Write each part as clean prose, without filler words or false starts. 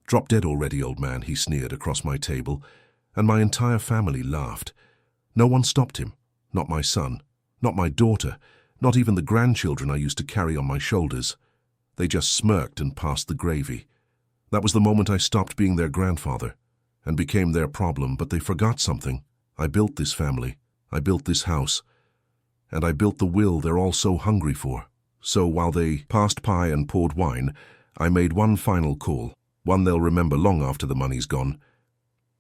"Drop dead already, old man," he sneered across my table, and my entire family laughed. No one stopped him. Not my son, not my daughter, not even the grandchildren I used to carry on my shoulders. They just smirked and passed the gravy. That was the moment I stopped being their grandfather and became their problem, but they forgot something. I built this family. I built this house. And I built the will they're all so hungry for. So while they passed pie and poured wine, I made one final call, one they'll remember long after the money's gone.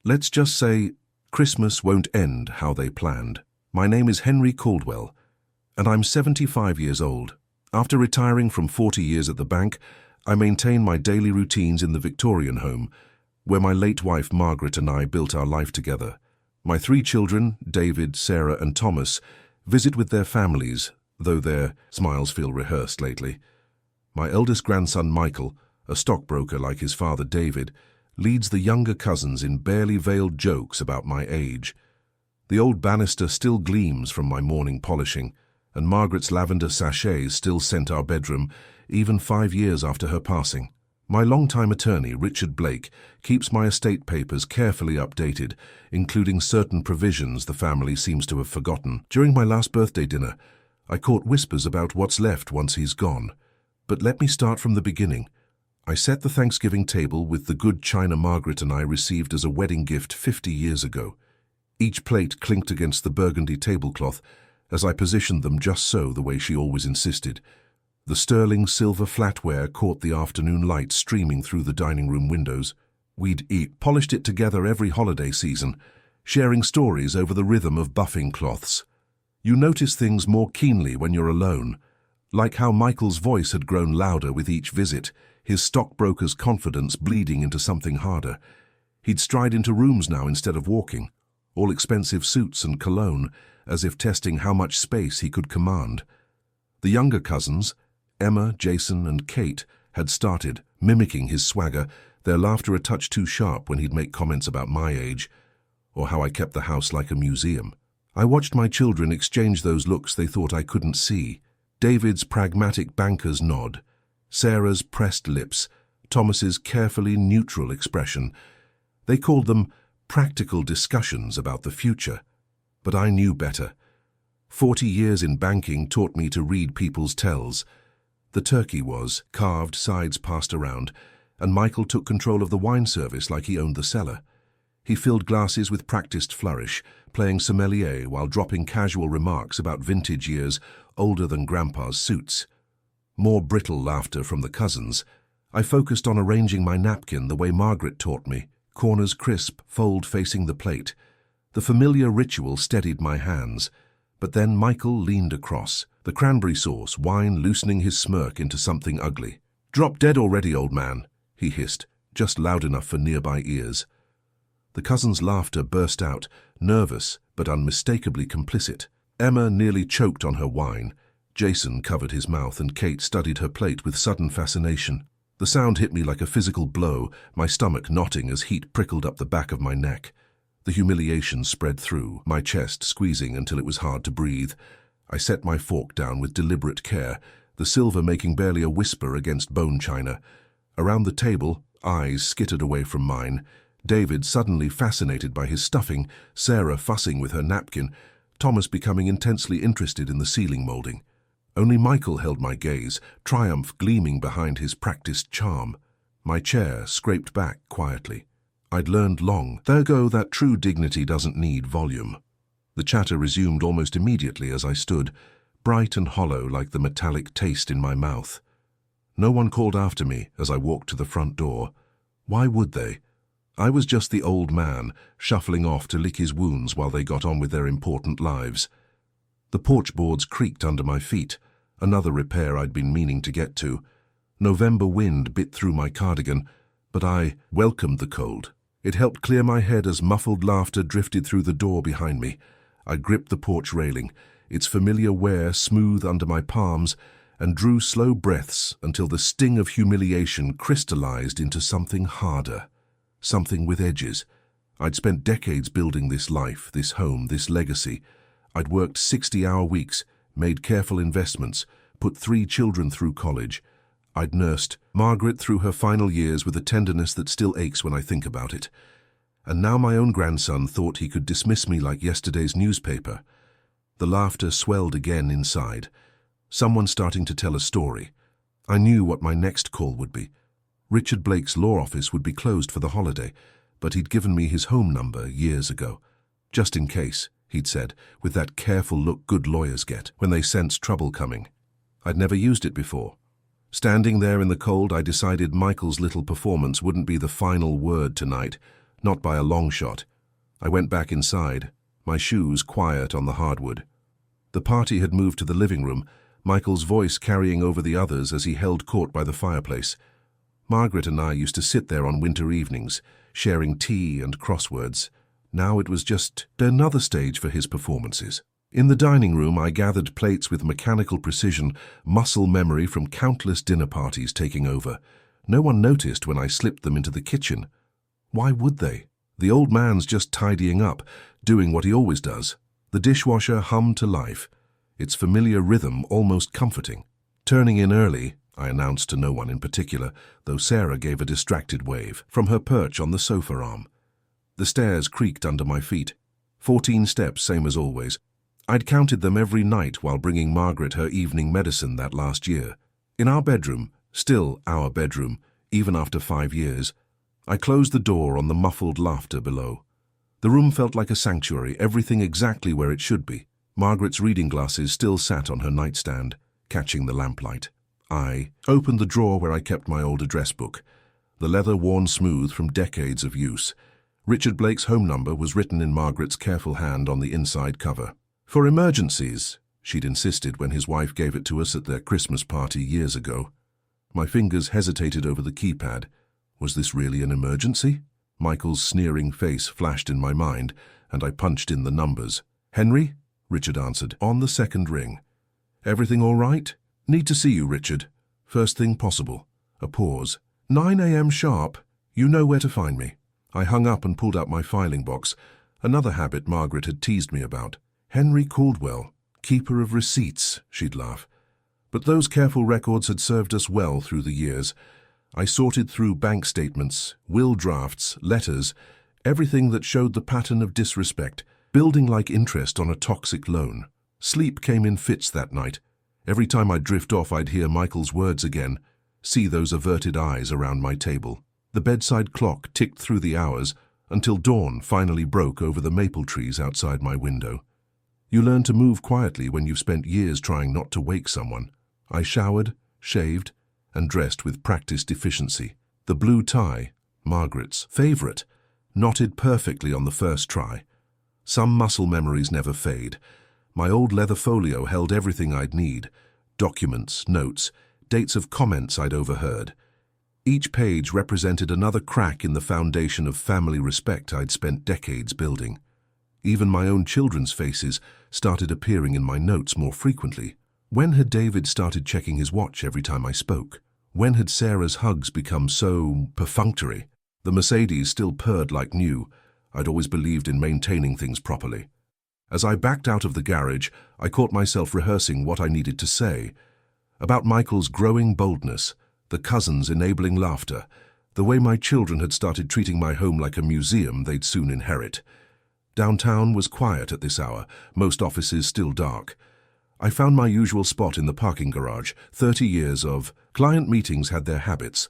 Let's just say Christmas won't end how they planned. My name is Henry Caldwell, and I'm 75 years old. After retiring from 40 years at the bank, I maintain my daily routines in the Victorian home, where my late wife Margaret and I built our life together. My 3 children, David, Sarah, and Thomas, visit with their families, though their smiles feel rehearsed lately. My eldest grandson Michael, a stockbroker like his father David, leads the younger cousins in barely veiled jokes about my age. The old banister still gleams from my morning polishing, and Margaret's lavender sachets still scent our bedroom, even 5 years after her passing. My longtime attorney, Richard Blake, keeps my estate papers carefully updated, including certain provisions the family seems to have forgotten. During my last birthday dinner, I caught whispers about what's left once he's gone. But let me start from the beginning. I set the Thanksgiving table with the good china Margaret and I received as a wedding gift 50 years ago. Each plate clinked against the burgundy tablecloth as I positioned them just so, the way she always insisted. The sterling silver flatware caught the afternoon light streaming through the dining room windows. We'd polished it together every holiday season, sharing stories over the rhythm of buffing cloths. You notice things more keenly when you're alone, like how Michael's voice had grown louder with each visit, his stockbroker's confidence bleeding into something harder. He'd stride into rooms now instead of walking, all expensive suits and cologne, as if testing how much space he could command. The younger cousins, Emma, Jason, and Kate, had started, mimicking his swagger, their laughter a touch too sharp when he'd make comments about my age, or how I kept the house like a museum. I watched my children exchange those looks they thought I couldn't see. David's pragmatic banker's nod, Sarah's pressed lips, Thomas's carefully neutral expression. They called them practical discussions about the future. But I knew better. 40 years in banking taught me to read people's tells. The turkey was carved, sides passed around, and Michael took control of the wine service like he owned the cellar. He filled glasses with practiced flourish, playing sommelier while dropping casual remarks about vintage years older than Grandpa's suits. More brittle laughter from the cousins. I focused on arranging my napkin the way Margaret taught me, corners crisp, fold facing the plate. The familiar ritual steadied my hands, but then Michael leaned across, the cranberry sauce wine loosening his smirk into something ugly. "Drop dead already, old man," he hissed, just loud enough for nearby ears. The cousins' laughter burst out, nervous but unmistakably complicit. Emma nearly choked on her wine. Jason covered his mouth and Kate studied her plate with sudden fascination. The sound hit me like a physical blow, my stomach knotting as heat prickled up the back of my neck. The humiliation spread through, my chest squeezing until it was hard to breathe. I set my fork down with deliberate care, the silver making barely a whisper against bone china. Around the table, eyes skittered away from mine. David suddenly fascinated by his stuffing, Sarah fussing with her napkin, Thomas becoming intensely interested in the ceiling molding. Only Michael held my gaze, triumph gleaming behind his practiced charm. My chair scraped back quietly. I'd learned long ago that true dignity doesn't need volume. The chatter resumed almost immediately as I stood, bright and hollow like the metallic taste in my mouth. No one called after me as I walked to the front door. Why would they? I was just the old man, shuffling off to lick his wounds while they got on with their important lives. The porch boards creaked under my feet, another repair I'd been meaning to get to. November wind bit through my cardigan, but I welcomed the cold. It helped clear my head as muffled laughter drifted through the door behind me. I gripped the porch railing, its familiar wear smooth under my palms, and drew slow breaths until the sting of humiliation crystallized into something harder, something with edges. I'd spent decades building this life, this home, this legacy. I'd worked 60-hour weeks, made careful investments, put 3 children through college. I'd nursed Margaret through her final years with a tenderness that still aches when I think about it. And now my own grandson thought he could dismiss me like yesterday's newspaper. The laughter swelled again inside. Someone starting to tell a story. I knew what my next call would be. Richard Blake's law office would be closed for the holiday, but he'd given me his home number years ago. Just in case, he'd said, with that careful look good lawyers get when they sense trouble coming. I'd never used it before. Standing there in the cold, I decided Michael's little performance wouldn't be the final word tonight, not by a long shot. I went back inside, my shoes quiet on the hardwood. The party had moved to the living room, Michael's voice carrying over the others as he held court by the fireplace. Margaret and I used to sit there on winter evenings, sharing tea and crosswords. Now it was just another stage for his performances. In the dining room, I gathered plates with mechanical precision, muscle memory from countless dinner parties taking over. No one noticed when I slipped them into the kitchen. Why would they? The old man's just tidying up, doing what he always does. The dishwasher hummed to life, its familiar rhythm almost comforting. Turning in early, I announced to no one in particular, though Sarah gave a distracted wave from her perch on the sofa arm. The stairs creaked under my feet. 14 steps, same as always. I'd counted them every night while bringing Margaret her evening medicine that last year. In our bedroom, still our bedroom, even after 5 years, I closed the door on the muffled laughter below. The room felt like a sanctuary, everything exactly where it should be. Margaret's reading glasses still sat on her nightstand, catching the lamplight. I opened the drawer where I kept my old address book, the leather worn smooth from decades of use. Richard Blake's home number was written in Margaret's careful hand on the inside cover. For emergencies, she'd insisted when his wife gave it to us at their Christmas party years ago. My fingers hesitated over the keypad. Was this really an emergency? Michael's sneering face flashed in my mind, and I punched in the numbers. Henry? Richard answered, on the second ring. Everything all right? Need to see you, Richard. First thing possible. A pause. 9 a.m. sharp. You know where to find me. I hung up and pulled out my filing box, another habit Margaret had teased me about. Henry Caldwell, keeper of receipts, she'd laugh. But those careful records had served us well through the years. I sorted through bank statements, will drafts, letters, everything that showed the pattern of disrespect, building like interest on a toxic loan. Sleep came in fits that night. Every time I'd drift off, I'd hear Michael's words again, see those averted eyes around my table. The bedside clock ticked through the hours until dawn finally broke over the maple trees outside my window. You learn to move quietly when you've spent years trying not to wake someone. I showered, shaved, and dressed with practiced efficiency. The blue tie, Margaret's favorite, knotted perfectly on the first try. Some muscle memories never fade. My old leather folio held everything I'd need, documents, notes, dates of comments I'd overheard. Each page represented another crack in the foundation of family respect I'd spent decades building. Even my own children's faces started appearing in my notes more frequently. When had David started checking his watch every time I spoke? When had Sarah's hugs become so perfunctory? The Mercedes still purred like new. I'd always believed in maintaining things properly. As I backed out of the garage, I caught myself rehearsing what I needed to say. About Michael's growing boldness, the cousins' enabling laughter, the way my children had started treating my home like a museum they'd soon inherit. Downtown was quiet at this hour, most offices still dark. I found my usual spot in the parking garage. 30 years of client meetings had their habits.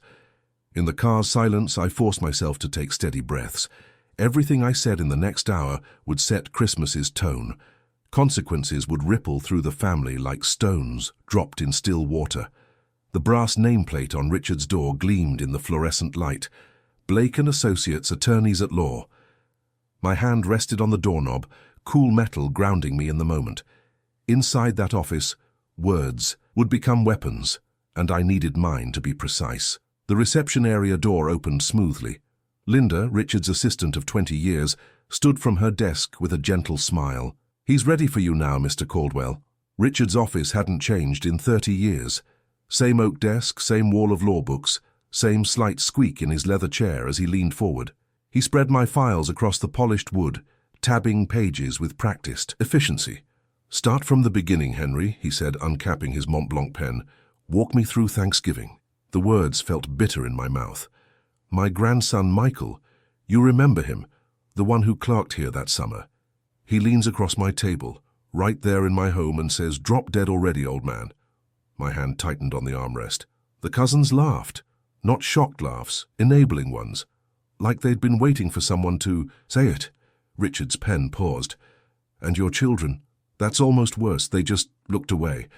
In the car's silence, I forced myself to take steady breaths. Everything I said in the next hour would set Christmas's tone. Consequences would ripple through the family like stones dropped in still water. The brass nameplate on Richard's door gleamed in the fluorescent light. Blake and Associates, attorneys at law. My hand rested on the doorknob, cool metal grounding me in the moment. Inside that office, words would become weapons, and I needed mine to be precise. The reception area door opened smoothly. Linda, Richard's assistant of 20 years, stood from her desk with a gentle smile. He's ready for you now, Mr. Caldwell. Richard's office hadn't changed in 30 years. Same oak desk, same wall of law books, same slight squeak in his leather chair as he leaned forward. He spread my files across the polished wood, tabbing pages with practiced efficiency. Start from the beginning, Henry, he said, uncapping his Mont Blanc pen. Walk me through Thanksgiving. The words felt bitter in my mouth. My grandson Michael, you remember him, the one who clerked here that summer. He leans across my table, right there in my home, and says, "Drop dead already, old man." My hand tightened on the armrest. The cousins laughed, not shocked laughs, enabling ones, like they'd been waiting for someone to say it. Richard's pen paused. "And your children? That's almost worse. They just looked away,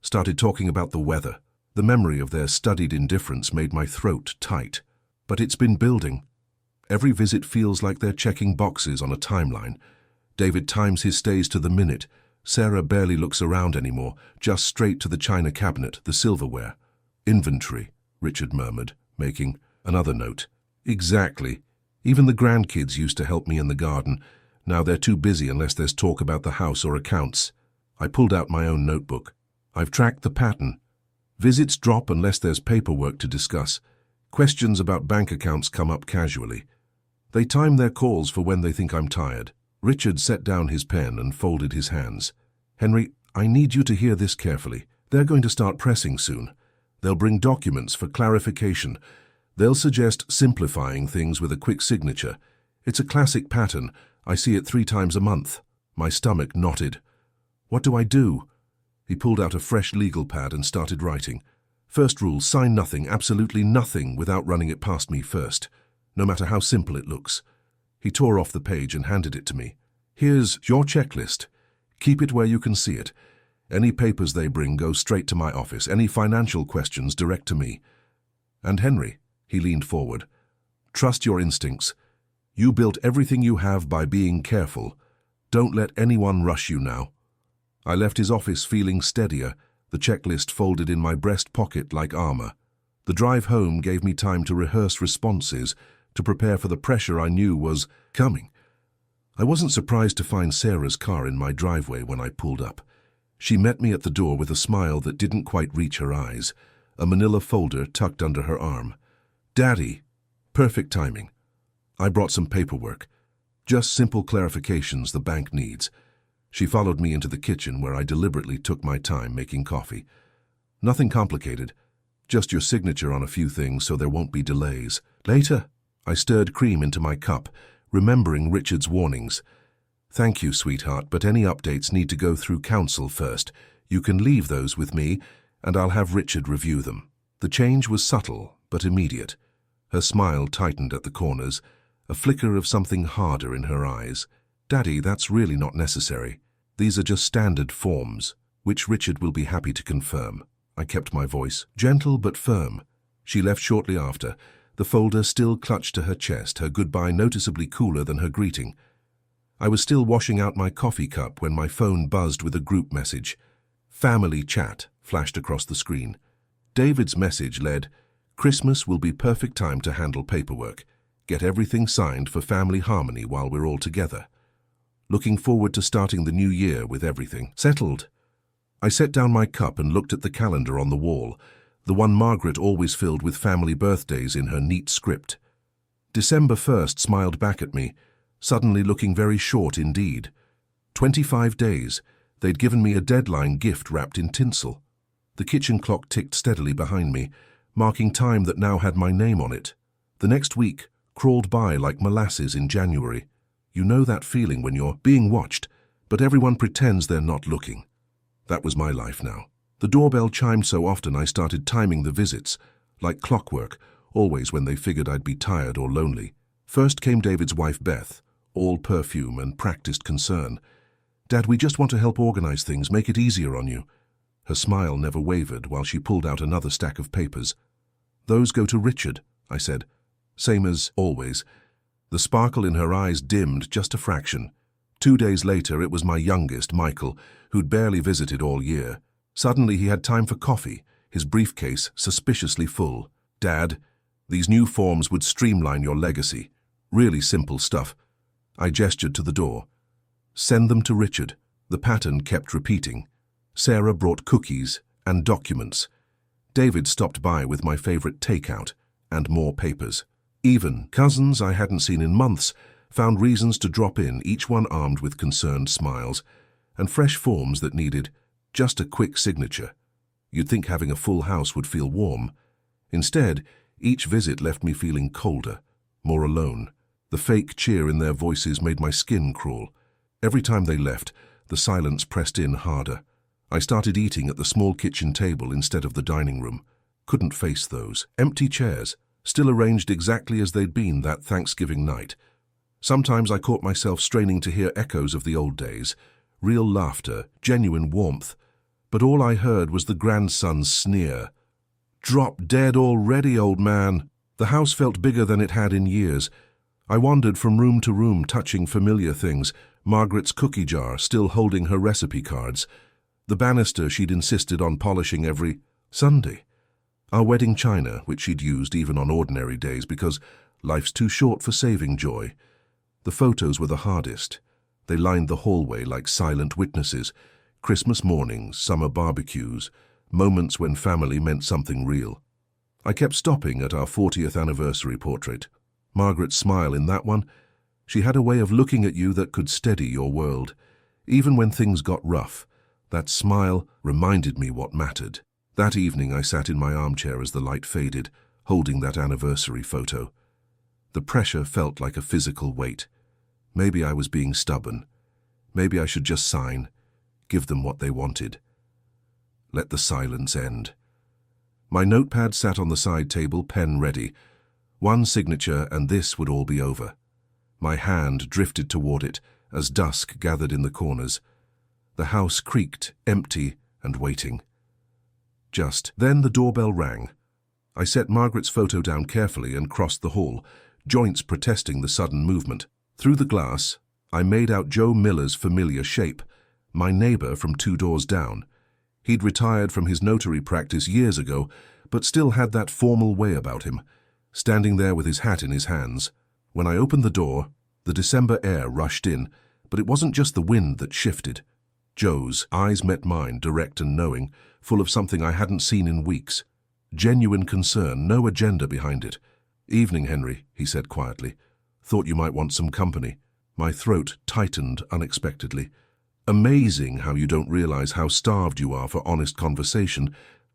started talking about the weather." The memory of their studied indifference made my throat tight. But it's been building. Every visit feels like they're checking boxes on a timeline. David times his stays to the minute. Sarah barely looks around anymore, just straight to the china cabinet, the silverware. "Inventory," Richard murmured, making another note. "Exactly. Even the grandkids used to help me in the garden. Now they're too busy unless there's talk about the house or accounts." I pulled out my own notebook. I've tracked the pattern. Visits drop unless there's paperwork to discuss. Questions about bank accounts come up casually. They time their calls for when they think I'm tired. Richard set down his pen and folded his hands. "Henry, I need you to hear this carefully. They're going to start pressing soon. They'll bring documents for clarification. They'll suggest simplifying things with a quick signature. It's a classic pattern. I see it 3 times a month." My stomach knotted. "What do I do?" He pulled out a fresh legal pad and started writing. "First rule, sign nothing, absolutely nothing, without running it past me first, no matter how simple it looks." He tore off the page and handed it to me. "Here's your checklist. Keep it where you can see it. Any papers they bring go straight to my office. Any financial questions direct to me. And Henry," he leaned forward, "trust your instincts. You built everything you have by being careful. Don't let anyone rush you now." I left his office feeling steadier, the checklist folded in my breast pocket like armor. The drive home gave me time to rehearse responses, to prepare for the pressure I knew was coming. I wasn't surprised to find Sarah's car in my driveway when I pulled up. She met me at the door with a smile that didn't quite reach her eyes, a manila folder tucked under her arm. "Daddy." Perfect timing. I brought some paperwork. Just simple clarifications the bank needs. She followed me into the kitchen where I deliberately took my time making coffee. "Nothing complicated. Just your signature on a few things so there won't be delays. Later." I stirred cream into my cup, remembering Richard's warnings. "Thank you, sweetheart, but any updates need to go through counsel first. You can leave those with me, and I'll have Richard review them." The change was subtle, but immediate. Her smile tightened at the corners, a flicker of something harder in her eyes. "Daddy, that's really not necessary. These are just standard forms, which Richard will be happy to confirm." I kept my voice gentle but firm. She left shortly after, the folder still clutched to her chest, her goodbye noticeably cooler than her greeting. I was still washing out my coffee cup when my phone buzzed with a group message. "Family chat" flashed across the screen. David's message read, "Christmas will be perfect time to handle paperwork. Get everything signed for family harmony while we're all together. Looking forward to starting the new year with everything settled." I set down my cup and looked at the calendar on the wall, the one Margaret always filled with family birthdays in her neat script. December 1st smiled back at me, suddenly looking very short indeed. 25 days. They'd given me a deadline gift wrapped in tinsel. The kitchen clock ticked steadily behind me, marking time that now had my name on it. The next week crawled by like molasses in January. You know that feeling when you're being watched, but everyone pretends they're not looking. That was my life now. The doorbell chimed so often I started timing the visits, like clockwork, always when they figured I'd be tired or lonely. First came David's wife Beth, all perfume and practiced concern. "Dad, we just want to help organize things, make it easier on you." Her smile never wavered while she pulled out another stack of papers. "Those go to Richard," I said. Same as always. The sparkle in her eyes dimmed just a fraction. 2 days later, it was my youngest, Michael, who'd barely visited all year. Suddenly he had time for coffee, his briefcase suspiciously full. "Dad, these new forms would streamline your legacy. Really simple stuff." I gestured to the door. "Send them to Richard." The pattern kept repeating. Sarah brought cookies and documents. David stopped by with my favorite takeout and more papers. Even cousins I hadn't seen in months found reasons to drop in, each one armed with concerned smiles, and fresh forms that needed just a quick signature. You'd think having a full house would feel warm. Instead, each visit left me feeling colder, more alone. The fake cheer in their voices made my skin crawl. Every time they left, the silence pressed in harder. I started eating at the small kitchen table instead of the dining room. Couldn't face those empty chairs, still arranged exactly as they'd been that Thanksgiving night. Sometimes I caught myself straining to hear echoes of the old days, real laughter, genuine warmth. But all I heard was the grandson's sneer. "Drop dead already, old man." The house felt bigger than it had in years. I wandered from room to room, touching familiar things, Margaret's cookie jar still holding her recipe cards, the banister she'd insisted on polishing every Sunday, our wedding china, which she'd used even on ordinary days because life's too short for saving joy. The photos were the hardest. They lined the hallway like silent witnesses, Christmas mornings, summer barbecues, moments when family meant something real. I kept stopping at our 40th anniversary portrait. Margaret's smile in that one, she had a way of looking at you that could steady your world. Even when things got rough, that smile reminded me what mattered. That evening I sat in my armchair as the light faded, holding that anniversary photo. The pressure felt like a physical weight. Maybe I was being stubborn. Maybe I should just sign, give them what they wanted. Let the silence end. My notepad sat on the side table, pen ready. One signature and this would all be over. My hand drifted toward it as dusk gathered in the corners. The house creaked, empty and waiting. Just then the doorbell rang. I set Margaret's photo down carefully and crossed the hall, joints protesting the sudden movement. Through the glass, I made out Joe Miller's familiar shape, my neighbor from 2 doors down. He'd retired from his notary practice years ago, but still had that formal way about him, standing there with his hat in his hands. When I opened the door, the December air rushed in, but it wasn't just the wind that shifted. Joe's eyes met mine, direct and knowing, full of something I hadn't seen in weeks. Genuine concern, no agenda behind it. "Evening, Henry," he said quietly. "Thought you might want some company." My throat tightened unexpectedly. Amazing how you don't realize how starved you are for honest conversation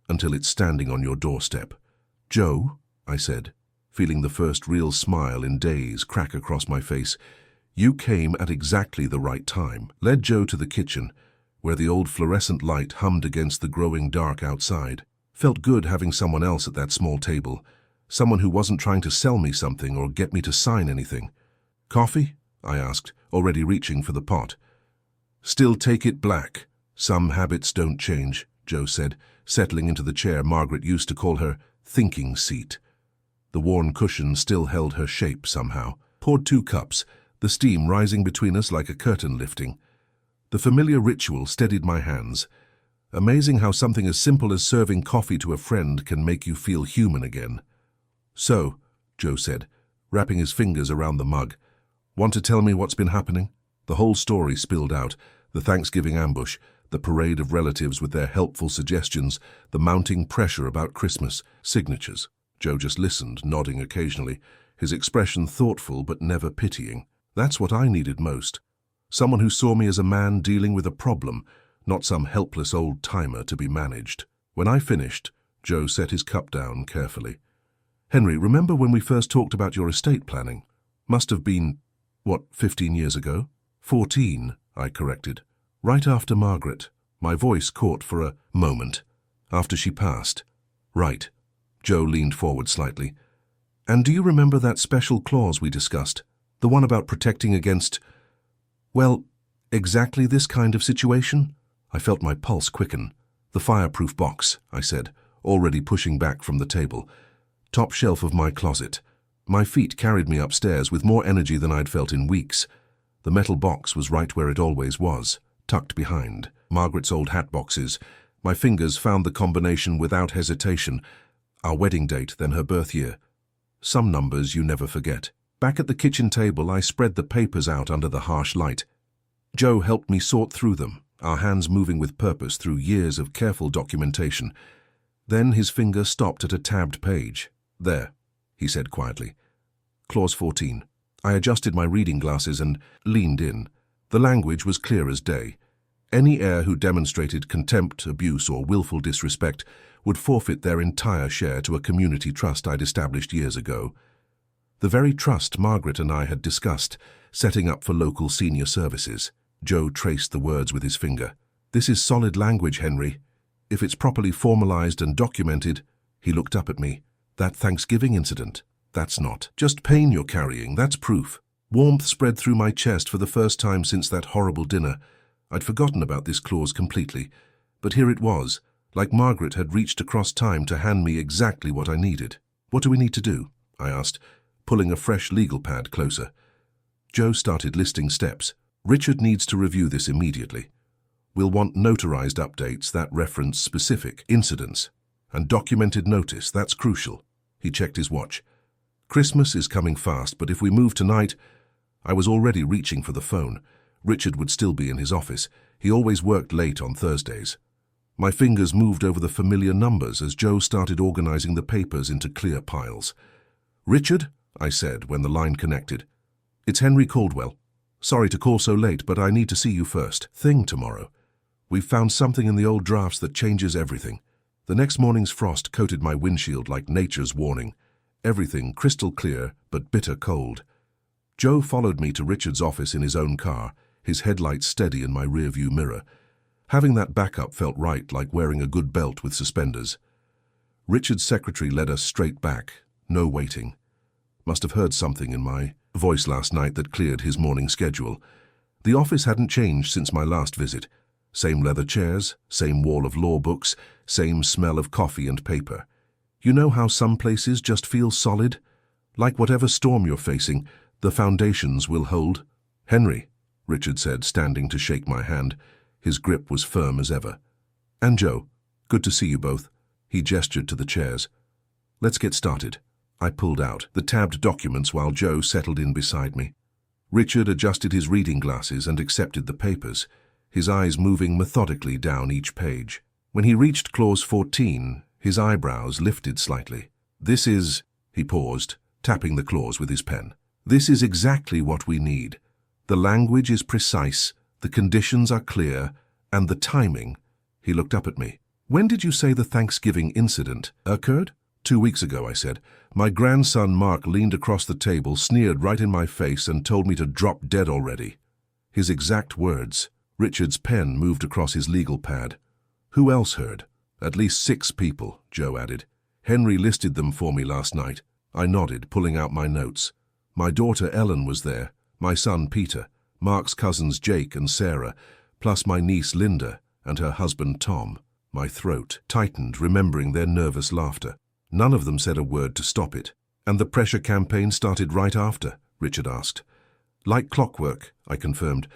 until it's standing on your doorstep. "Joe," I said, feeling the first real smile in days crack across my face, "you came at exactly the right time." Led Joe to the kitchen, where the old fluorescent light hummed against the growing dark outside. Felt good having someone else at that small table, someone who wasn't trying to sell me something or get me to sign anything. "Coffee?" I asked, already reaching for the pot. "Still take it black. Some habits don't change," Joe said, settling into the chair Margaret used to call her thinking seat. The worn cushion still held her shape somehow. Poured 2 cups, the steam rising between us like a curtain lifting. The familiar ritual steadied my hands. Amazing how something as simple as serving coffee to a friend can make you feel human again. "So," Joe said, wrapping his fingers around the mug, "want to tell me what's been happening?" The whole story spilled out, the Thanksgiving ambush, the parade of relatives with their helpful suggestions, the mounting pressure about Christmas, signatures. Joe just listened, nodding occasionally, his expression thoughtful but never pitying. That's what I needed most. Someone who saw me as a man dealing with a problem, not some helpless old-timer to be managed. When I finished, Joe set his cup down carefully. "Henry, remember when we first talked about your estate planning? Must have been, 15 years ago?" 14, I corrected. "Right after Margaret." My voice caught for a moment. "After she passed." "Right." Joe leaned forward slightly. "And do you remember that special clause we discussed? The one about protecting against, well, exactly this kind of situation?" I felt my pulse quicken. "The fireproof box," I said, already pushing back from the table. "Top shelf of my closet." My feet carried me upstairs with more energy than I'd felt in weeks. The metal box was right where it always was, tucked behind Margaret's old hat boxes. My fingers found the combination without hesitation. Our wedding date, then her birth year. Some numbers you never forget. Back at the kitchen table, I spread the papers out under the harsh light. Joe helped me sort through them, our hands moving with purpose through years of careful documentation. Then his finger stopped at a tabbed page. "There," he said quietly. "Clause 14. I adjusted my reading glasses and leaned in. The language was clear as day. Any heir who demonstrated contempt, abuse, or willful disrespect would forfeit their entire share to a community trust I'd established years ago. The very trust Margaret and I had discussed, setting up for local senior services. Joe traced the words with his finger. "This is solid language, Henry. If it's properly formalized and documented," he looked up at me. "That Thanksgiving incident, that's not just pain you're carrying, that's proof." Warmth spread through my chest for the first time since that horrible dinner. I'd forgotten about this clause completely, but here it was, like Margaret had reached across time to hand me exactly what I needed. "What do we need to do?" I asked, pulling a fresh legal pad closer. Joe started listing steps. "Richard needs to review this immediately. We'll want notarized updates that reference specific incidents, and documented notice, that's crucial." He checked his watch. "Christmas is coming fast, but if we move tonight—" I was already reaching for the phone. Richard would still be in his office. He always worked late on Thursdays. My fingers moved over the familiar numbers as Joe started organizing the papers into clear piles. "Richard?" I said when the line connected. "It's Henry Caldwell. Sorry to call so late, but I need to see you first thing tomorrow. We've found something in the old drafts that changes everything." The next morning's frost coated my windshield like nature's warning. Everything crystal clear, but bitter cold. Joe followed me to Richard's office in his own car, his headlights steady in my rearview mirror. Having that backup felt right, like wearing a good belt with suspenders. Richard's secretary led us straight back, no waiting. Must have heard something in my voice last night that cleared his morning schedule. The office hadn't changed since my last visit. Same leather chairs, same wall of law books, same smell of coffee and paper. You know how some places just feel solid? Like whatever storm you're facing, the foundations will hold. "Henry," Richard said, standing to shake my hand. His grip was firm as ever. "And Joe, good to see you both." He gestured to the chairs. "Let's get started." I pulled out the tabbed documents while Joe settled in beside me. Richard adjusted his reading glasses and accepted the papers, his eyes moving methodically down each page. When he reached clause 14, his eyebrows lifted slightly. "This is—" he paused, tapping the clause with his pen. "This is exactly what we need. The language is precise, the conditions are clear, and the timing—" He looked up at me. "When did you say the Thanksgiving incident occurred?" 2 weeks ago, I said. My grandson Mark leaned across the table, sneered right in my face, and told me to drop dead already. His exact words. Richard's pen moved across his legal pad. "Who else heard?" "At least 6 people, Joe added. "Henry listed them for me last night." I nodded, pulling out my notes. My daughter Ellen was there, my son Peter, Mark's cousins Jake and Sarah, plus my niece Linda and her husband Tom. My throat tightened, remembering their nervous laughter. None of them said a word to stop it. "And the pressure campaign started right after?" Richard asked. "Like clockwork," I confirmed.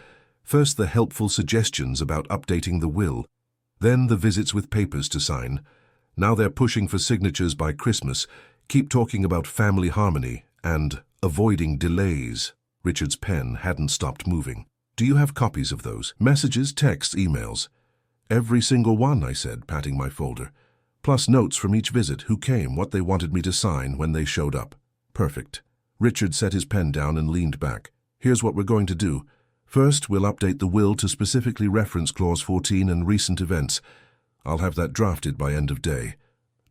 "First the helpful suggestions about updating the will, then the visits with papers to sign. Now they're pushing for signatures by Christmas, keep talking about family harmony and avoiding delays." Richard's pen hadn't stopped moving. "Do you have copies of those? Messages, texts, emails?" "Every single one," I said, patting my folder. "Plus notes from each visit, who came, what they wanted me to sign when they showed up." "Perfect." Richard set his pen down and leaned back. "Here's what we're going to do. First, we'll update the will to specifically reference Clause 14 and recent events. I'll have that drafted by end of day.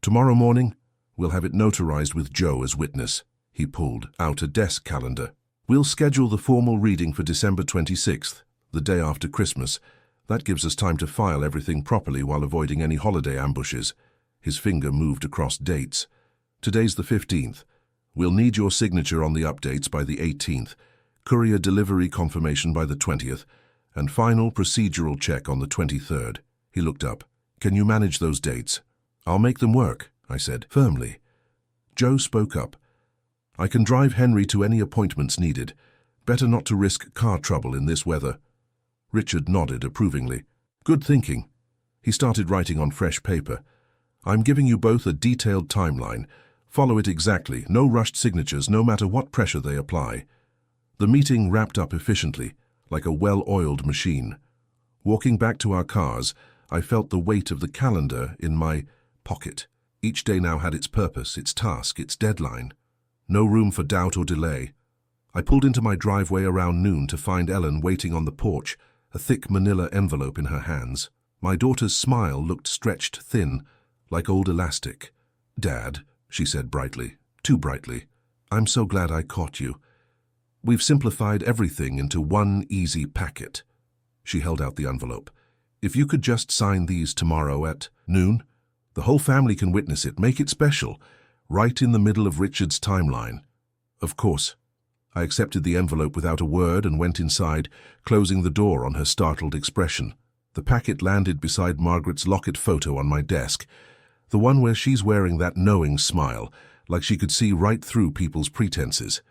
Tomorrow morning, we'll have it notarized with Joe as witness." He pulled out a desk calendar. "We'll schedule the formal reading for December 26th, the day after Christmas. That gives us time to file everything properly while avoiding any holiday ambushes." His finger moved across dates. "Today's the 15th. We'll need your signature on the updates by the 18th, courier delivery confirmation by the 20th, and final procedural check on the 23rd. He looked up. "Can you manage those dates?" "I'll make them work," I said, firmly. Joe spoke up. "I can drive Henry to any appointments needed. Better not to risk car trouble in this weather." Richard nodded approvingly. "Good thinking." He started writing on fresh paper. "I'm giving you both a detailed timeline. Follow it exactly, no rushed signatures, no matter what pressure they apply." The meeting wrapped up efficiently, like a well-oiled machine. Walking back to our cars, I felt the weight of the calendar in my pocket. Each day now had its purpose, its task, its deadline. No room for doubt or delay. I pulled into my driveway around noon to find Ellen waiting on the porch, a thick manila envelope in her hands. My daughter's smile looked stretched thin, like old elastic. "Dad," she said brightly, too brightly, "I'm so glad I caught you. We've simplified everything into one easy packet." She held out the envelope. "If you could just sign these tomorrow at noon, the whole family can witness it. Make it special, right in the middle of Richard's timeline." Of course. I accepted the envelope without a word and went inside, closing the door on her startled expression. The packet landed beside Margaret's locket photo on my desk, the one where she's wearing that knowing smile, like she could see right through people's pretenses.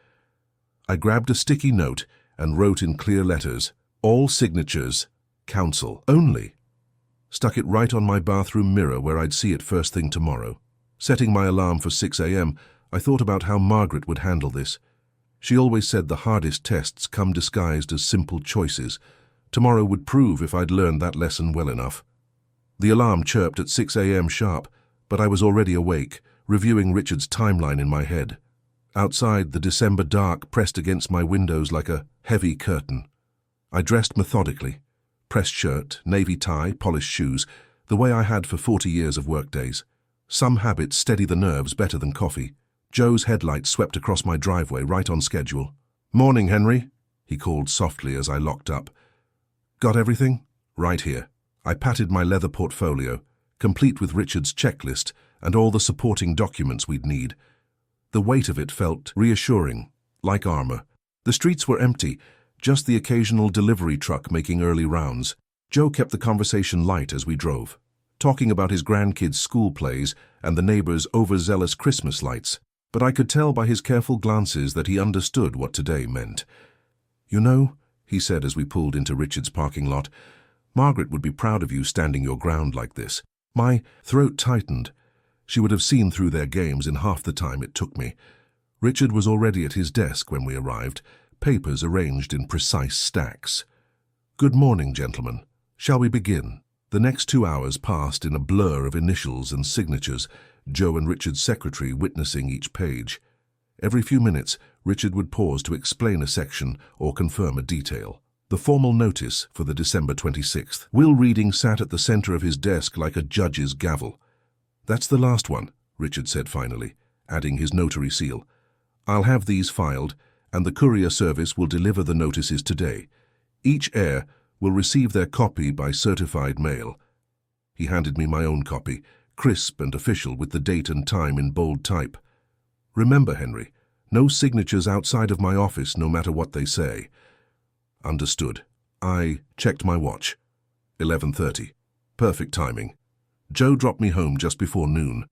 I grabbed a sticky note and wrote in clear letters, "All signatures, counsel only." Stuck it right on my bathroom mirror where I'd see it first thing tomorrow. Setting my alarm for 6 a.m., I thought about how Margaret would handle this. She always said the hardest tests come disguised as simple choices. Tomorrow would prove if I'd learned that lesson well enough. The alarm chirped at 6 a.m. sharp, but I was already awake, reviewing Richard's timeline in my head. Outside, the December dark pressed against my windows like a heavy curtain. I dressed methodically. Pressed shirt, navy tie, polished shoes, the way I had for 40 years of workdays. Some habits steady the nerves better than coffee. Joe's headlights swept across my driveway right on schedule. "Morning, Henry," he called softly as I locked up. "Got everything?" "Right here." I patted my leather portfolio, complete with Richard's checklist and all the supporting documents we'd need. The weight of it felt reassuring, like armor. The streets were empty, just the occasional delivery truck making early rounds. Joe kept the conversation light as we drove, talking about his grandkids' school plays and the neighbors' overzealous Christmas lights, but I could tell by his careful glances that he understood what today meant. "You know," he said as we pulled into Richard's parking lot, "Margaret would be proud of you standing your ground like this." My throat tightened. She would have seen through their games in half the time it took me. Richard was already at his desk when we arrived, papers arranged in precise stacks. "Good morning, gentlemen. Shall we begin?" The next 2 hours passed in a blur of initials and signatures, Joe and Richard's secretary witnessing each page. Every few minutes, Richard would pause to explain a section or confirm a detail. The formal notice for the December 26th. Will Reading sat at the center of his desk like a judge's gavel. "That's the last one," Richard said finally, adding his notary seal. "I'll have these filed, and the courier service will deliver the notices today. Each heir will receive their copy by certified mail." He handed me my own copy, crisp and official with the date and time in bold type. "Remember, Henry, no signatures outside of my office no matter what they say." Understood. I checked my watch. 11:30. Perfect timing. Joe dropped me home just before noon.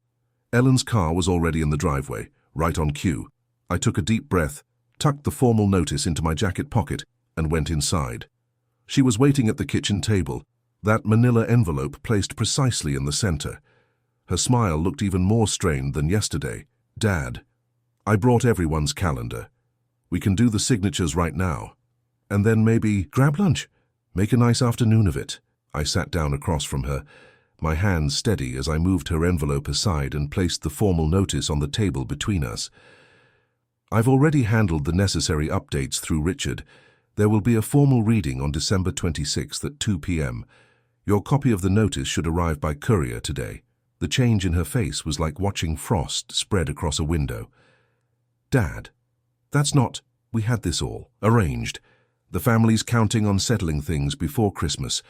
Ellen's car was already in the driveway, right on cue. I took a deep breath, tucked the formal notice into my jacket pocket, and went inside. She was waiting at the kitchen table, that manila envelope placed precisely in the center. Her smile looked even more strained than yesterday. "Dad, I brought everyone's calendar. We can do the signatures right now. And then maybe grab lunch. Make a nice afternoon of it." I sat down across from her, my hands steady as I moved her envelope aside and placed the formal notice on the table between us. "I've already handled the necessary updates through Richard. There will be a formal reading on December 26th at 2 p.m. Your copy of the notice should arrive by courier today." The change in her face was like watching frost spread across a window. "Dad, that's not... We had this all arranged. The family's counting on settling things before Christmas.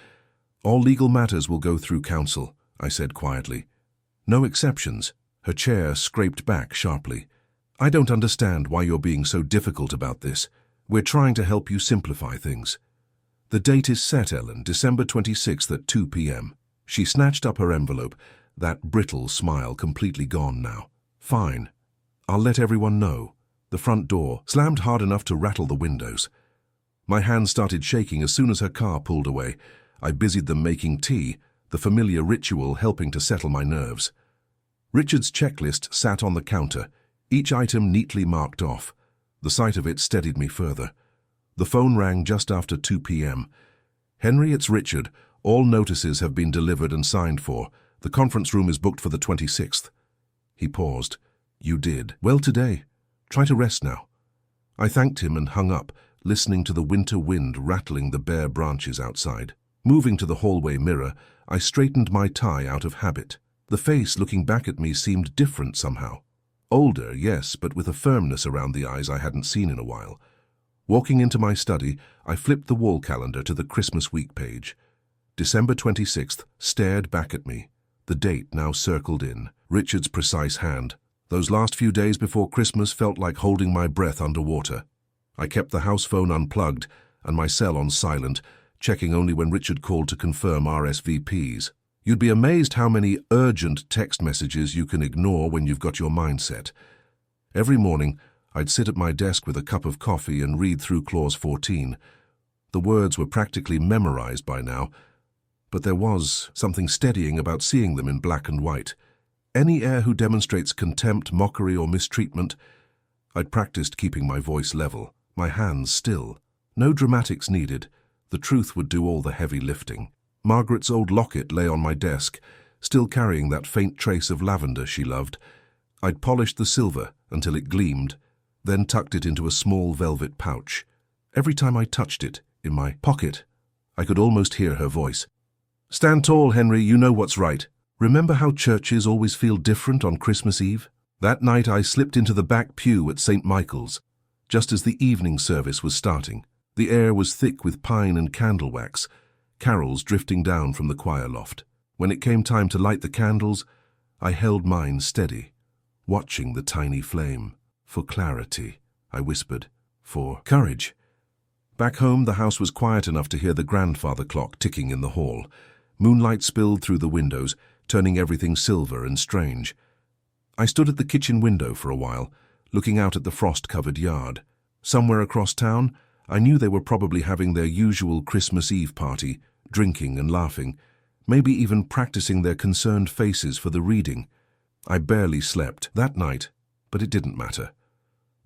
All legal matters will go through counsel," I said quietly. "No exceptions." Her chair scraped back sharply. "I don't understand why you're being so difficult about this. We're trying to help you simplify things." "The date is set, Ellen, December 26th at 2 p.m. She snatched up her envelope, that brittle smile completely gone now. "Fine. I'll let everyone know." The front door slammed hard enough to rattle the windows. My hands started shaking as soon as her car pulled away. I busied them making tea, the familiar ritual helping to settle my nerves. Richard's checklist sat on the counter, each item neatly marked off. The sight of it steadied me further. The phone rang just after 2 p.m. "Henry, it's Richard. All notices have been delivered and signed for. The conference room is booked for the 26th. He paused. "You did. Well today. Try to rest now." I thanked him and hung up, listening to the winter wind rattling the bare branches outside. Moving to the hallway mirror, I straightened my tie out of habit. The face looking back at me seemed different somehow. Older, yes, but with a firmness around the eyes I hadn't seen in a while. Walking into my study, I flipped the wall calendar to the Christmas week page. December 26th stared back at me, the date now circled in, Richard's precise hand. Those last few days before Christmas felt like holding my breath underwater. I kept the house phone unplugged and my cell on silent, checking only when Richard called to confirm RSVPs. You'd be amazed how many urgent text messages you can ignore when you've got your mind set. Every morning, I'd sit at my desk with a cup of coffee and read through Clause 14. The words were practically memorized by now, but there was something steadying about seeing them in black and white. Any heir who demonstrates contempt, mockery, or mistreatment, I'd practiced keeping my voice level, my hands still. No dramatics needed. The truth would do all the heavy lifting. Margaret's old locket lay on my desk, still carrying that faint trace of lavender she loved. I'd polished the silver until it gleamed, then tucked it into a small velvet pouch. Every time I touched it, in my pocket, I could almost hear her voice. "Stand tall, Henry, you know what's right. Remember how churches always feel different on Christmas Eve?" That night I slipped into the back pew at St. Michael's, just as the evening service was starting. The air was thick with pine and candle wax, carols drifting down from the choir loft. When it came time to light the candles, I held mine steady, watching the tiny flame. "For clarity," I whispered. "For courage." Back home, the house was quiet enough to hear the grandfather clock ticking in the hall. Moonlight spilled through the windows, turning everything silver and strange. I stood at the kitchen window for a while, looking out at the frost-covered yard. Somewhere across town, I knew they were probably having their usual Christmas Eve party, drinking and laughing, maybe even practicing their concerned faces for the reading. I barely slept that night, but it didn't matter.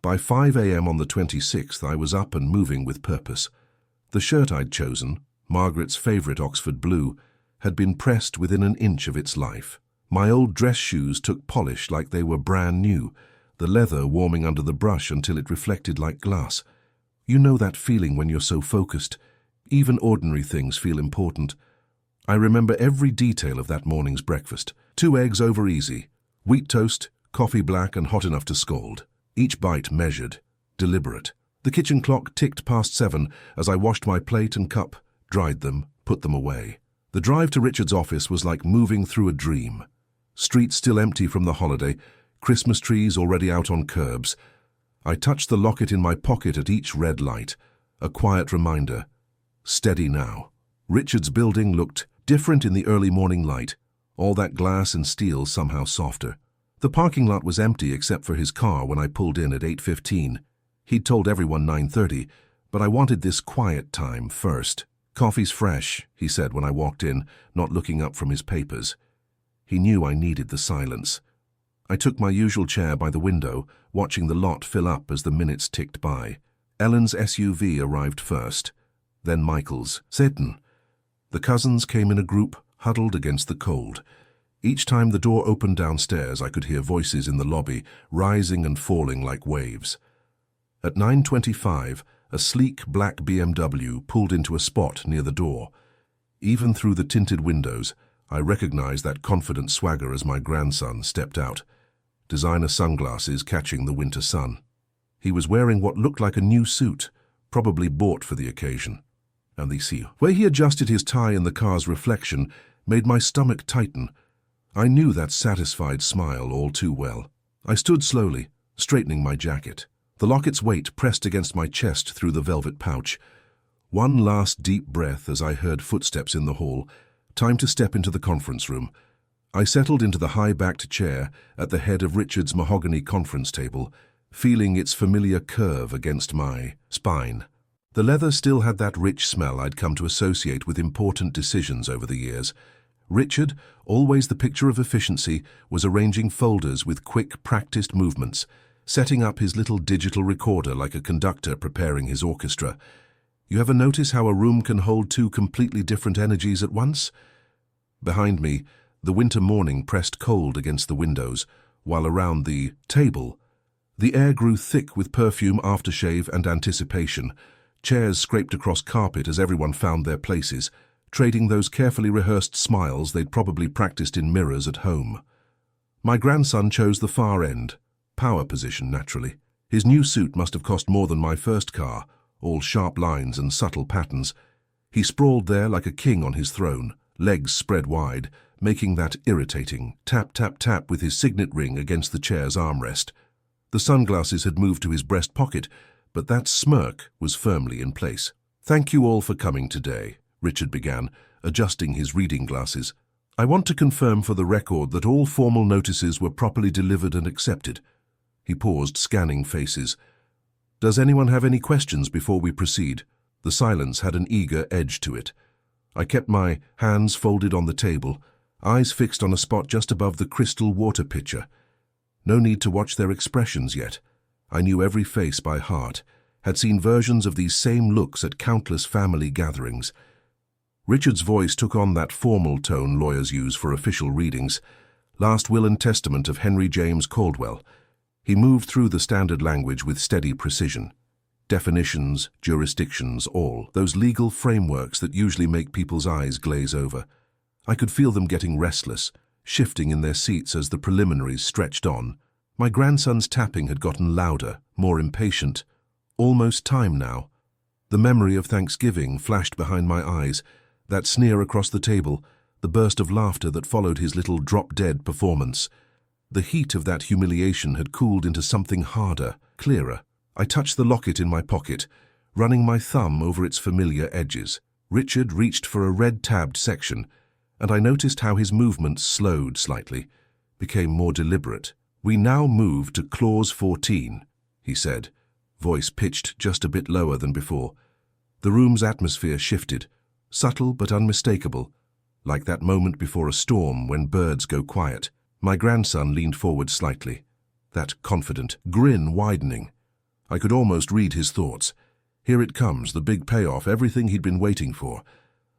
By 5 a.m. on the 26th, I was up and moving with purpose. The shirt I'd chosen, Margaret's favorite Oxford blue, had been pressed within an inch of its life. My old dress shoes took polish like they were brand new, the leather warming under the brush until it reflected like glass. You know that feeling when you're so focused. Even ordinary things feel important. I remember every detail of that morning's breakfast. 2 eggs over easy, wheat toast, coffee black and hot enough to scald. Each bite measured, deliberate. The kitchen clock ticked past 7 as I washed my plate and cup, dried them, put them away. The drive to Richard's office was like moving through a dream. Streets still empty from the holiday, Christmas trees already out on curbs. I touched the locket in my pocket at each red light, a quiet reminder. Steady now. Richard's building looked different in the early morning light, all that glass and steel somehow softer. The parking lot was empty except for his car when I pulled in at 8:15. He'd told everyone 9:30, but I wanted this quiet time first. "Coffee's fresh," he said when I walked in, not looking up from his papers. He knew I needed the silence. I took my usual chair by the window, watching the lot fill up as the minutes ticked by. Ellen's SUV arrived first, then Michael's. Satan. The cousins came in a group, huddled against the cold. Each time the door opened downstairs, I could hear voices in the lobby, rising and falling like waves. At 9:25, a sleek black BMW pulled into a spot near the door. Even through the tinted windows, I recognized that confident swagger as my grandson stepped out, designer sunglasses catching the winter sun. He was wearing what looked like a new suit, probably bought for the occasion. And the way he adjusted his tie in the car's reflection made my stomach tighten. I knew that satisfied smile all too well. I stood slowly, straightening my jacket. The locket's weight pressed against my chest through the velvet pouch. One last deep breath as I heard footsteps in the hall. Time to step into the conference room. I settled into the high-backed chair at the head of Richard's mahogany conference table, feeling its familiar curve against my spine. The leather still had that rich smell I'd come to associate with important decisions over the years. Richard, always the picture of efficiency, was arranging folders with quick, practiced movements, setting up his little digital recorder like a conductor preparing his orchestra. You ever notice how a room can hold two completely different energies at once? Behind me, the winter morning pressed cold against the windows, while around the table, the air grew thick with perfume, aftershave, and anticipation. Chairs scraped across carpet as everyone found their places, trading those carefully rehearsed smiles they'd probably practiced in mirrors at home. My grandson chose the far end, power position naturally. His new suit must have cost more than my first car, all sharp lines and subtle patterns. He sprawled there like a king on his throne, legs spread wide, making that irritating tap-tap-tap with his signet ring against the chair's armrest. The sunglasses had moved to his breast pocket, but that smirk was firmly in place. "Thank you all for coming today," Richard began, adjusting his reading glasses. "I want to confirm for the record that all formal notices were properly delivered and accepted." He paused, scanning faces. "Does anyone have any questions before we proceed?" The silence had an eager edge to it. I kept my hands folded on the table, eyes fixed on a spot just above the crystal water pitcher. No need to watch their expressions yet. I knew every face by heart, had seen versions of these same looks at countless family gatherings. Richard's voice took on that formal tone lawyers use for official readings. Last will and testament of Henry James Caldwell. He moved through the standard language with steady precision. Definitions, jurisdictions, all, those legal frameworks that usually make people's eyes glaze over. I could feel them getting restless, shifting in their seats as the preliminaries stretched on. My grandson's tapping had gotten louder, more impatient. Almost time now. The memory of Thanksgiving flashed behind my eyes, that sneer across the table, the burst of laughter that followed his little drop-dead performance. The heat of that humiliation had cooled into something harder, clearer. I touched the locket in my pocket, running my thumb over its familiar edges. Richard reached for a red-tabbed section, and I noticed how his movements slowed slightly, became more deliberate. "We now move to Clause 14, he said, voice pitched just a bit lower than before. The room's atmosphere shifted, subtle but unmistakable, like that moment before a storm when birds go quiet. My grandson leaned forward slightly, that confident grin widening. I could almost read his thoughts. Here it comes, the big payoff, everything he'd been waiting for.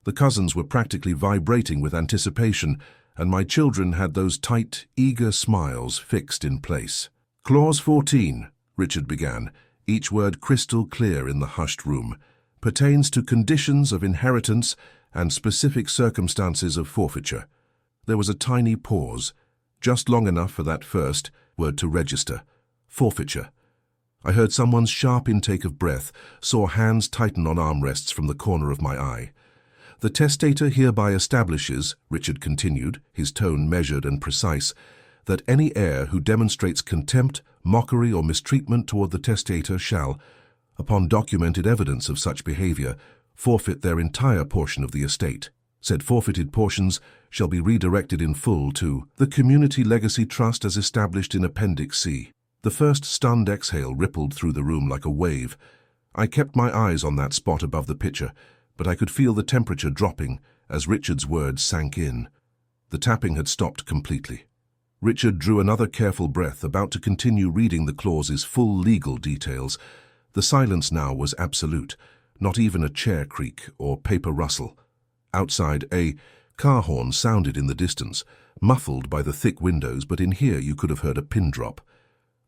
The cousins were practically vibrating with anticipation, and my children had those tight, eager smiles fixed in place. "Clause 14, Richard began, each word crystal clear in the hushed room, pertains to conditions of inheritance and specific circumstances of forfeiture." There was a tiny pause, just long enough for that first word to register. Forfeiture. I heard someone's sharp intake of breath, saw hands tighten on armrests from the corner of my eye. "The testator hereby establishes," Richard continued, his tone measured and precise, "that any heir who demonstrates contempt, mockery, or mistreatment toward the testator shall, upon documented evidence of such behavior, forfeit their entire portion of the estate. Said forfeited portions shall be redirected in full to the Community Legacy Trust as established in Appendix C." The first stunned exhale rippled through the room like a wave. I kept my eyes on that spot above the pitcher, but I could feel the temperature dropping as Richard's words sank in. The tapping had stopped completely. Richard drew another careful breath, about to continue reading the clause's full legal details. The silence now was absolute, not even a chair creak or paper rustle. Outside, a car horn sounded in the distance, muffled by the thick windows, but in here you could have heard a pin drop.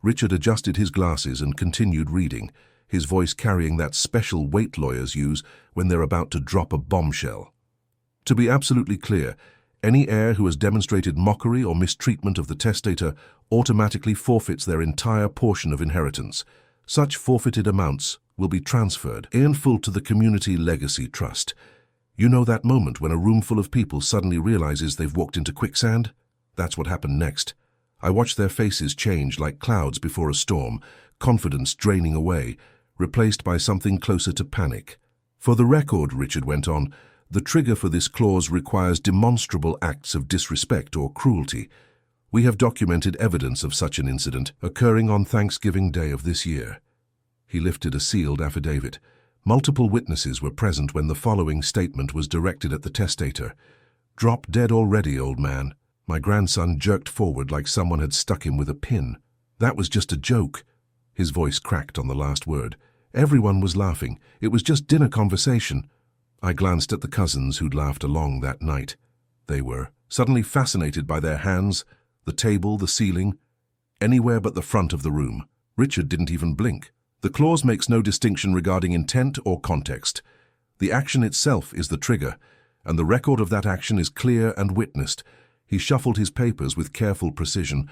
Richard adjusted his glasses and continued reading, his voice carrying that special weight lawyers use when they're about to drop a bombshell. "To be absolutely clear, any heir who has demonstrated mockery or mistreatment of the testator automatically forfeits their entire portion of inheritance. Such forfeited amounts will be transferred in full to the Community Legacy Trust." You know that moment when a room full of people suddenly realizes they've walked into quicksand? That's what happened next. I watched their faces change like clouds before a storm, confidence draining away, replaced by something closer to panic. "For the record," Richard went on, "the trigger for this clause requires demonstrable acts of disrespect or cruelty. We have documented evidence of such an incident occurring on Thanksgiving Day of this year." He lifted a sealed affidavit. Multiple witnesses were present when the following statement was directed at the testator. "Drop dead already, old man." My grandson jerked forward like someone had stuck him with a pin. "That was just a joke." His voice cracked on the last word. "Everyone was laughing. It was just dinner conversation." I glanced at the cousins who'd laughed along that night. They were suddenly fascinated by their hands, the table, the ceiling, anywhere but the front of the room. Richard didn't even blink. The clause makes no distinction regarding intent or context. The action itself is the trigger, and the record of that action is clear and witnessed. He shuffled his papers with careful precision.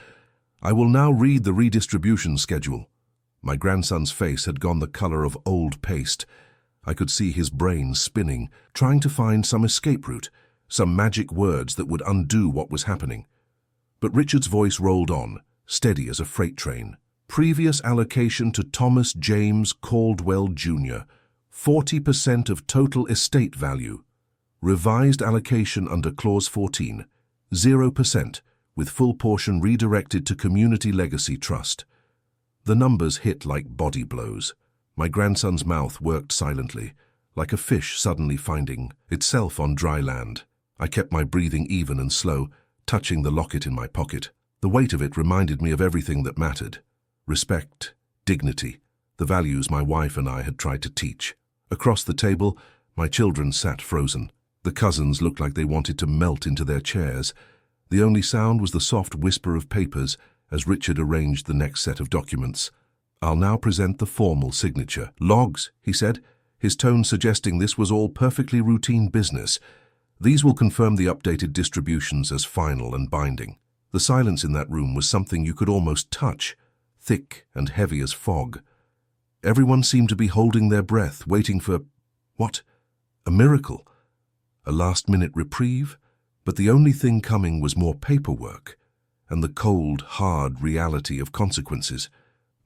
I will now read the redistribution schedule. My grandson's face had gone the color of old paste. I could see his brain spinning, trying to find some escape route, some magic words that would undo what was happening. But Richard's voice rolled on, steady as a freight train. Previous allocation to Thomas James Caldwell, Jr., 40% of total estate value. Revised allocation under Clause 14, 0%, with full portion redirected to Community Legacy Trust. The numbers hit like body blows. My grandson's mouth worked silently, like a fish suddenly finding itself on dry land. I kept my breathing even and slow, touching the locket in my pocket. The weight of it reminded me of everything that mattered. Respect, dignity, the values my wife and I had tried to teach. Across the table, my children sat frozen. The cousins looked like they wanted to melt into their chairs. The only sound was the soft whisper of papers as Richard arranged the next set of documents. I'll now present the formal signature. Logs, he said, his tone suggesting this was all perfectly routine business. These will confirm the updated distributions as final and binding. The silence in that room was something you could almost touch, thick and heavy as fog. Everyone seemed to be holding their breath, waiting for, what? A miracle? A last-minute reprieve? But the only thing coming was more paperwork, and the cold, hard reality of consequences.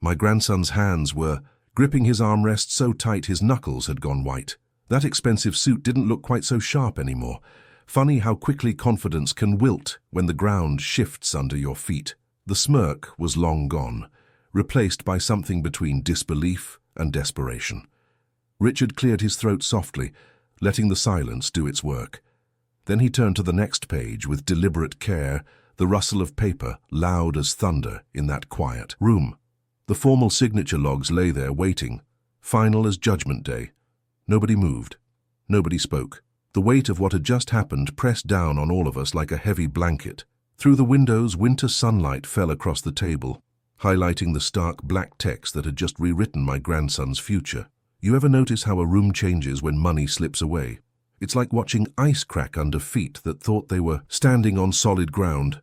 My grandson's hands were gripping his armrest so tight his knuckles had gone white. That expensive suit didn't look quite so sharp anymore. Funny how quickly confidence can wilt when the ground shifts under your feet. The smirk was long gone, replaced by something between disbelief and desperation. Richard cleared his throat softly, letting the silence do its work. Then he turned to the next page with deliberate care, the rustle of paper loud as thunder in that quiet room. The formal signature logs lay there waiting, final as Judgment Day. Nobody moved. Nobody spoke. The weight of what had just happened pressed down on all of us like a heavy blanket. Through the windows, winter sunlight fell across the table, highlighting the stark black text that had just rewritten my grandson's future. You ever notice how a room changes when money slips away? It's like watching ice crack under feet that thought they were standing on solid ground.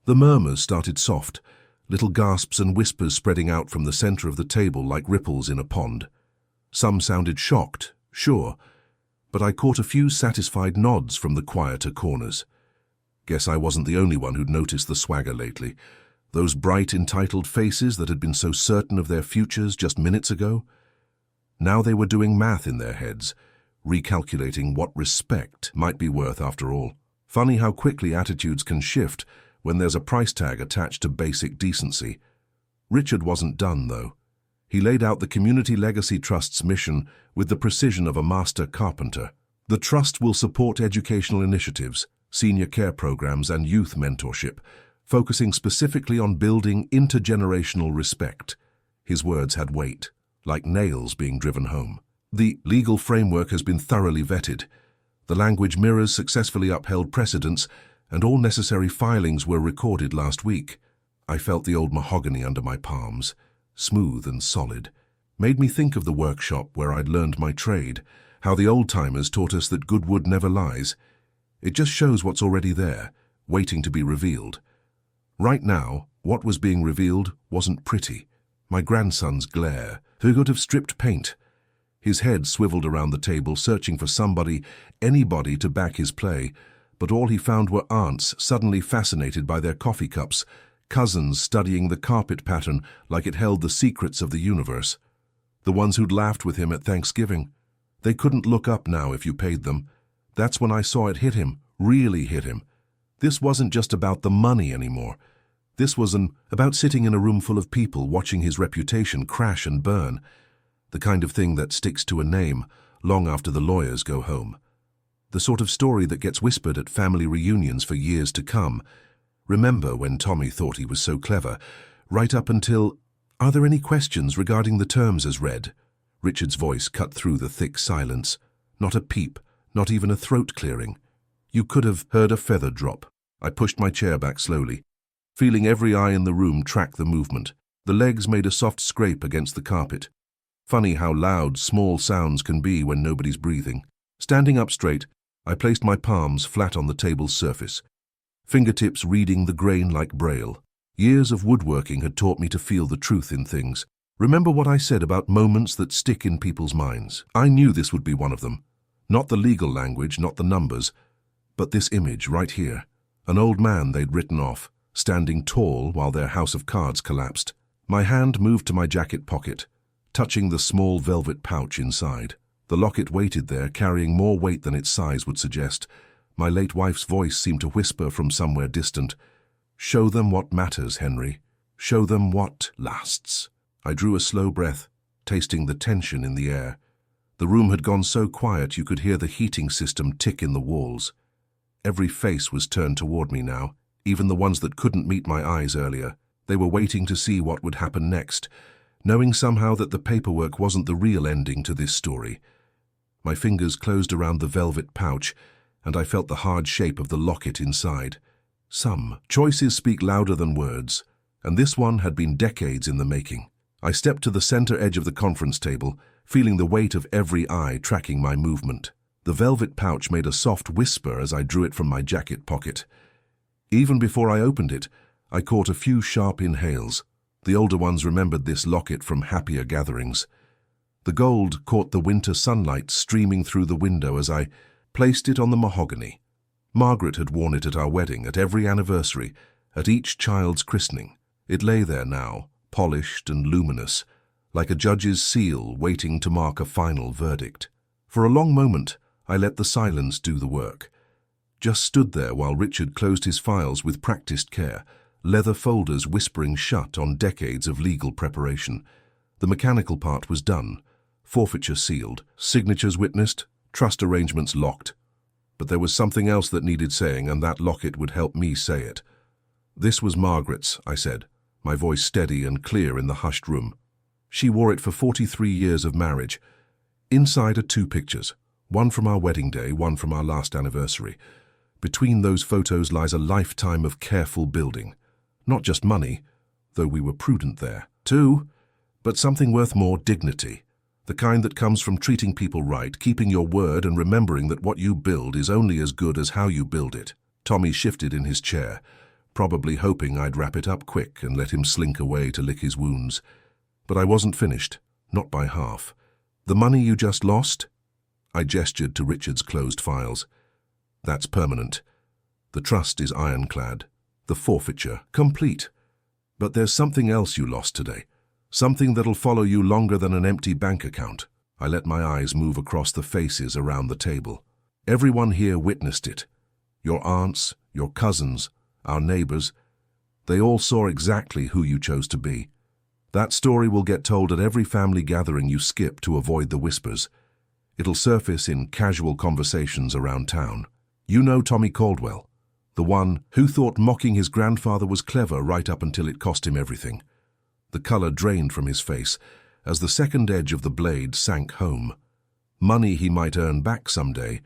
The murmurs started soft, little gasps and whispers spreading out from the center of the table like ripples in a pond. Some sounded shocked, sure, but I caught a few satisfied nods from the quieter corners. Guess I wasn't the only one who'd noticed the swagger lately. Those bright, entitled faces that had been so certain of their futures just minutes ago. Now they were doing math in their heads, recalculating what respect might be worth after all. Funny how quickly attitudes can shift when there's a price tag attached to basic decency. Richard wasn't done, though. He laid out the Community Legacy Trust's mission with the precision of a master carpenter. The trust will support educational initiatives, senior care programs, and youth mentorship, focusing specifically on building intergenerational respect. His words had weight, like nails being driven home. The legal framework has been thoroughly vetted. The language mirrors successfully upheld precedents, and all necessary filings were recorded last week. I felt the old mahogany under my palms, smooth and solid. Made me think of the workshop where I'd learned my trade, how the old-timers taught us that good wood never lies. It just shows what's already there, waiting to be revealed. Right now, what was being revealed wasn't pretty. My grandson's glare, who could have stripped paint. His head swiveled around the table, searching for somebody, anybody to back his play, but all he found were aunts suddenly fascinated by their coffee cups, cousins studying the carpet pattern like it held the secrets of the universe. The ones who'd laughed with him at Thanksgiving. They couldn't look up now if you paid them. That's when I saw it hit him, really hit him. This wasn't just about the money anymore. This was about sitting in a room full of people watching his reputation crash and burn. The kind of thing that sticks to a name long after the lawyers go home. The sort of story that gets whispered at family reunions for years to come. Remember when Tommy thought he was so clever, right up until, "Are there any questions regarding the terms as read?" Richard's voice cut through the thick silence. Not a peep, not even a throat clearing. You could have heard a feather drop. I pushed my chair back slowly, feeling every eye in the room track the movement. The legs made a soft scrape against the carpet. Funny how loud small sounds can be when nobody's breathing. Standing up straight, I placed my palms flat on the table's surface, fingertips reading the grain like braille. Years of woodworking had taught me to feel the truth in things. Remember what I said about moments that stick in people's minds? I knew this would be one of them. Not the legal language, not the numbers, but this image right here. An old man they'd written off, standing tall while their house of cards collapsed. My hand moved to my jacket pocket, touching the small velvet pouch inside. The locket waited there, carrying more weight than its size would suggest. My late wife's voice seemed to whisper from somewhere distant, "Show them what matters, Henry. Show them what lasts." I drew a slow breath, tasting the tension in the air. The room had gone so quiet you could hear the heating system tick in the walls. Every face was turned toward me now, even the ones that couldn't meet my eyes earlier. They were waiting to see what would happen next, knowing somehow that the paperwork wasn't the real ending to this story. My fingers closed around the velvet pouch, and I felt the hard shape of the locket inside. Some choices speak louder than words, and this one had been decades in the making. I stepped to the center edge of the conference table, feeling the weight of every eye tracking my movement. The velvet pouch made a soft whisper as I drew it from my jacket pocket. Even before I opened it, I caught a few sharp inhales. The older ones remembered this locket from happier gatherings. The gold caught the winter sunlight streaming through the window as I placed it on the mahogany. Margaret had worn it at our wedding, at every anniversary, at each child's christening. It lay there now, polished and luminous, like a judge's seal waiting to mark a final verdict. For a long moment, I let the silence do the work. Just stood there while Richard closed his files with practiced care, leather folders whispering shut on decades of legal preparation. The mechanical part was done, forfeiture sealed, signatures witnessed, trust arrangements locked. But there was something else that needed saying, and that locket would help me say it. "This was Margaret's," I said, my voice steady and clear in the hushed room. "She wore it for 43 years of marriage. Inside are 2 pictures, one from our wedding day, one from our last anniversary. Between those photos lies a lifetime of careful building. Not just money, though we were prudent there, too, but something worth more: dignity. The kind that comes from treating people right, keeping your word, and remembering that what you build is only as good as how you build it." Tommy shifted in his chair, probably hoping I'd wrap it up quick and let him slink away to lick his wounds. But I wasn't finished, not by half. "The money you just lost?" I gestured to Richard's closed files. "That's permanent. The trust is ironclad. The forfeiture complete. But there's something else you lost today. Something that'll follow you longer than an empty bank account." I let my eyes move across the faces around the table. Everyone here witnessed it. Your aunts, your cousins, our neighbors. They all saw exactly who you chose to be. That story will get told at every family gathering you skip to avoid the whispers. It'll surface in casual conversations around town. You know Tommy Caldwell, the one who thought mocking his grandfather was clever right up until it cost him everything. The color drained from his face as the second edge of the blade sank home. Money he might earn back someday,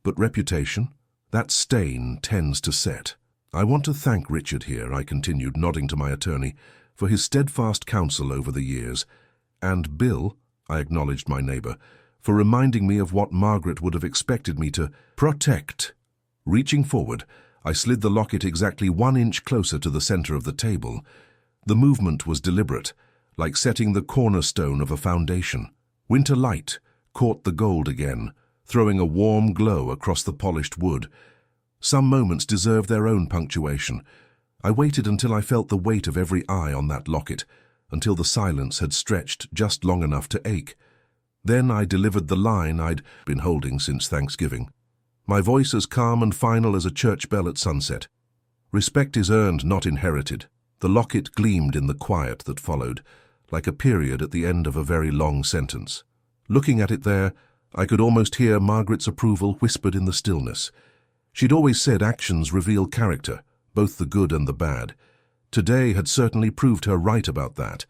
but reputation, that stain tends to set. "I want to thank Richard here," I continued, nodding to my attorney, "for his steadfast counsel over the years. And Bill," I acknowledged my neighbor, "for reminding me of what Margaret would have expected me to protect." Reaching forward, I slid the locket exactly 1 inch closer to the center of the table. The movement was deliberate, like setting the cornerstone of a foundation. Winter light caught the gold again, throwing a warm glow across the polished wood. Some moments deserve their own punctuation. I waited until I felt the weight of every eye on that locket, until the silence had stretched just long enough to ache. Then I delivered the line I'd been holding since Thanksgiving, my voice as calm and final as a church bell at sunset. "Respect is earned, not inherited." The locket gleamed in the quiet that followed, like a period at the end of a very long sentence. Looking at it there, I could almost hear Margaret's approval whispered in the stillness. She'd always said actions reveal character, both the good and the bad. Today had certainly proved her right about that.